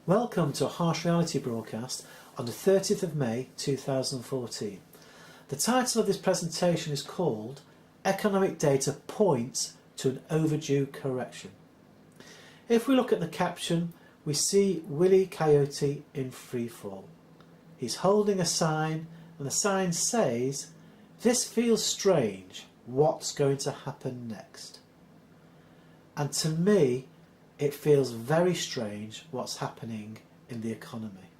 Welcome to a Harsh Reality broadcast on the 30th of May 2014. The title of this presentation is called Economic Data Points to an Overdue Correction. If we look at the caption, we see Willie Coyote in freefall. He's holding a sign and the sign says, "This feels strange, what's going to happen next?" And to me, it feels very strange what's happening in the economy.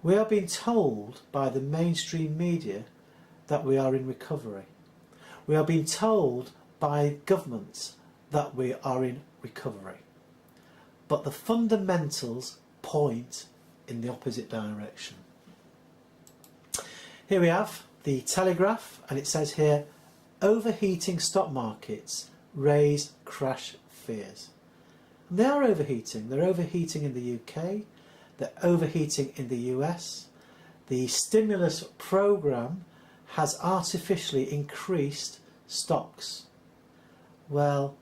We are being told by the mainstream media that we are in recovery. We are being told by governments that we are in recovery. But the fundamentals point in the opposite direction. Here we have the Telegraph, and it says here, overheating stock markets raise crash fears. They are overheating. They're overheating in the UK, they're overheating in the US. The stimulus programme has artificially increased stocks. Well,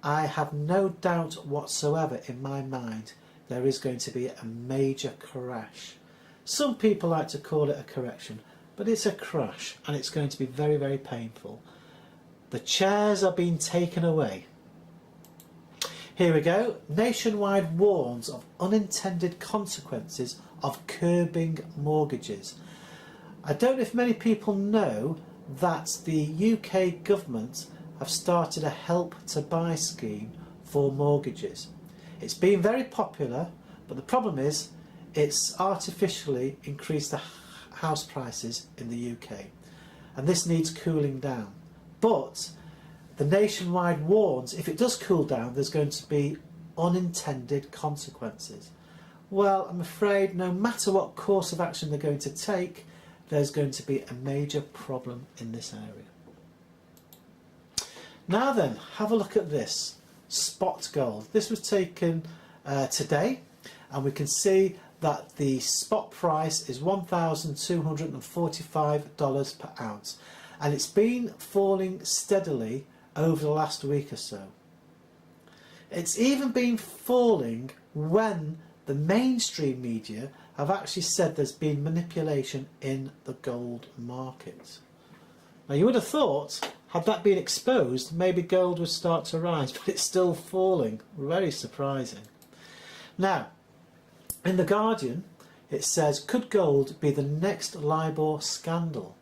I have no doubt whatsoever in my mind there is going to be a major crash. Some people like to call it a correction, but it's a crash and it's going to be very, very painful. The chairs are being taken away. Here we go. Nationwide warns of unintended consequences of curbing mortgages. I don't know if many people know that the UK government have started a help to buy scheme for mortgages. It's been very popular, but the problem is it's artificially increased the house prices in the UK, and this needs cooling down. But the Nationwide warns if it does cool down, there's going to be unintended consequences. Well, I'm afraid no matter what course of action they're going to take, there's going to be a major problem in this area. Now then, have a look at this. Spot gold. This was taken today, and we can see that the spot price is $1,245 per ounce, and it's been falling steadily over the last week or so. It's even been falling when the mainstream media have actually said there's been manipulation in the gold market. Now you would have thought, had that been exposed, maybe gold would start to rise, but it's still falling. Very surprising. Now, in The Guardian, it says, could gold be the next LIBOR scandal?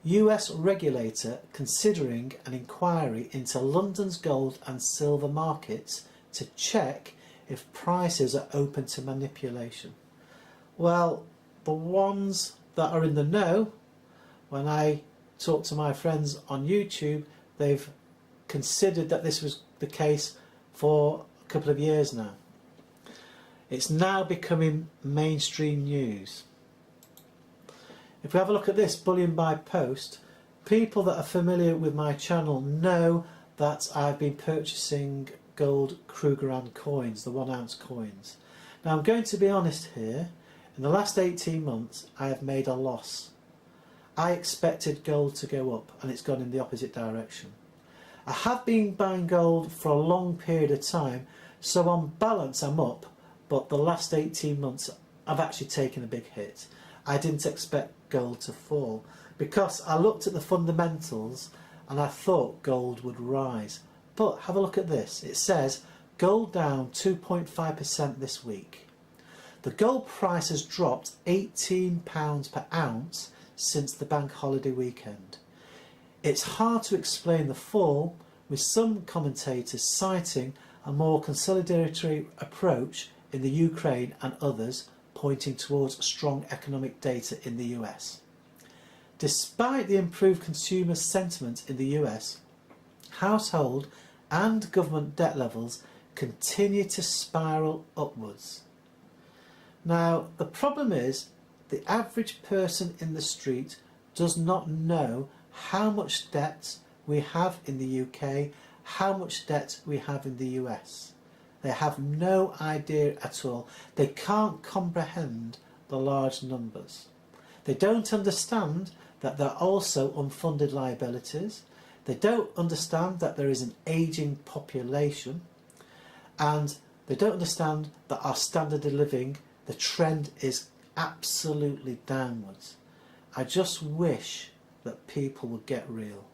US regulator considering an inquiry into London's gold and silver markets to check if prices are open to manipulation. Well, the ones that are in the know, when I talk to my friends on YouTube, they've considered that this was the case for a couple of years now. It's now becoming mainstream news. If we have a look at this, bullion by post, people that are familiar with my channel know that I've been purchasing gold Krugerrand coins, the 1 ounce coins. Now I'm going to be honest here, in the last 18 months I have made a loss. I expected gold to go up and it's gone in the opposite direction. I have been buying gold for a long period of time, so on balance I'm up, but the last 18 months I've actually taken a big hit. I didn't expect gold to fall because I looked at the fundamentals and I thought gold would rise. But have a look at this. It says gold down 2.5% this week. The gold price has dropped £18 per ounce since the bank holiday weekend. It's hard to explain the fall, with some commentators citing a more conciliatory approach in the Ukraine and others pointing towards strong economic data in the US. Despite the improved consumer sentiment in the US, household and government debt levels continue to spiral upwards. Now, the problem is the average person in the street does not know how much debt we have in the UK, how much debt we have in the US. They have no idea at all. They can't comprehend the large numbers. They don't understand that there are also unfunded liabilities. They don't understand that there is an ageing population, and They don't understand that our standard of living, the trend is absolutely downwards. I just wish that people would get real.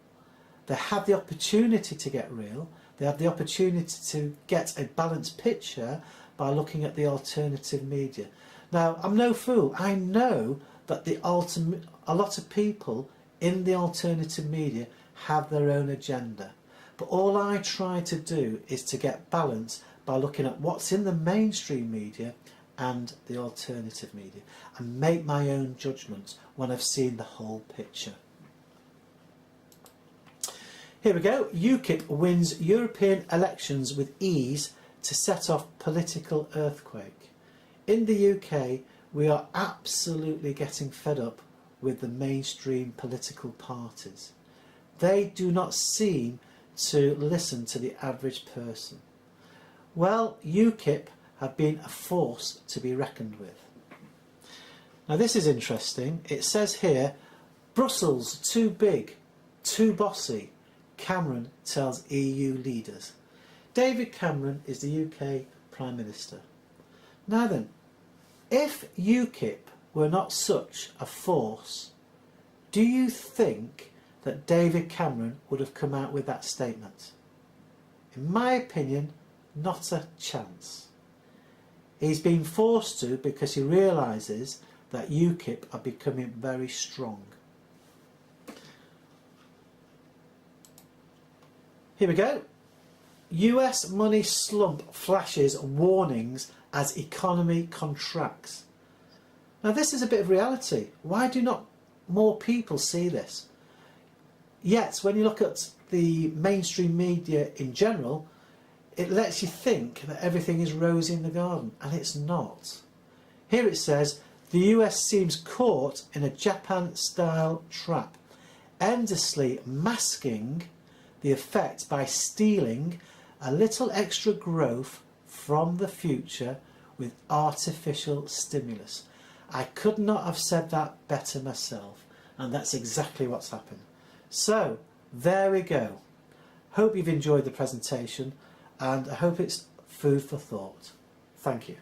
They have the opportunity to get real. They have the opportunity to get a balanced picture by looking at the alternative media. Now, I'm no fool. I know that a lot of people in the alternative media have their own agenda. But all I try to do is to get balance by looking at what's in the mainstream media and the alternative media and make my own judgments when I've seen the whole picture. Here we go. UKIP wins European elections with ease to set off political earthquake. In the UK, we are absolutely getting fed up with the mainstream political parties. They do not seem to listen to the average person. Well, UKIP have been a force to be reckoned with. Now this is interesting. It says here, Brussels too big, too bossy, Cameron tells EU leaders. David Cameron is the UK Prime Minister. Now then, if UKIP were not such a force, do you think that David Cameron would have come out with that statement? In my opinion, not a chance. He's been forced to because he realises that UKIP are becoming very strong. Here we go. US money slump flashes warnings as economy contracts. Now this is a bit of reality. Why do not more people see this? Yet when you look at the mainstream media in general, it lets you think that everything is rosy in the garden, and it's not. Here it says, the US seems caught in a Japan-style trap, endlessly masking the effect by stealing a little extra growth from the future with artificial stimulus. I could not have said that better myself, and that's exactly what's happened. So, there we go. Hope you've enjoyed the presentation, and I hope it's food for thought. Thank you.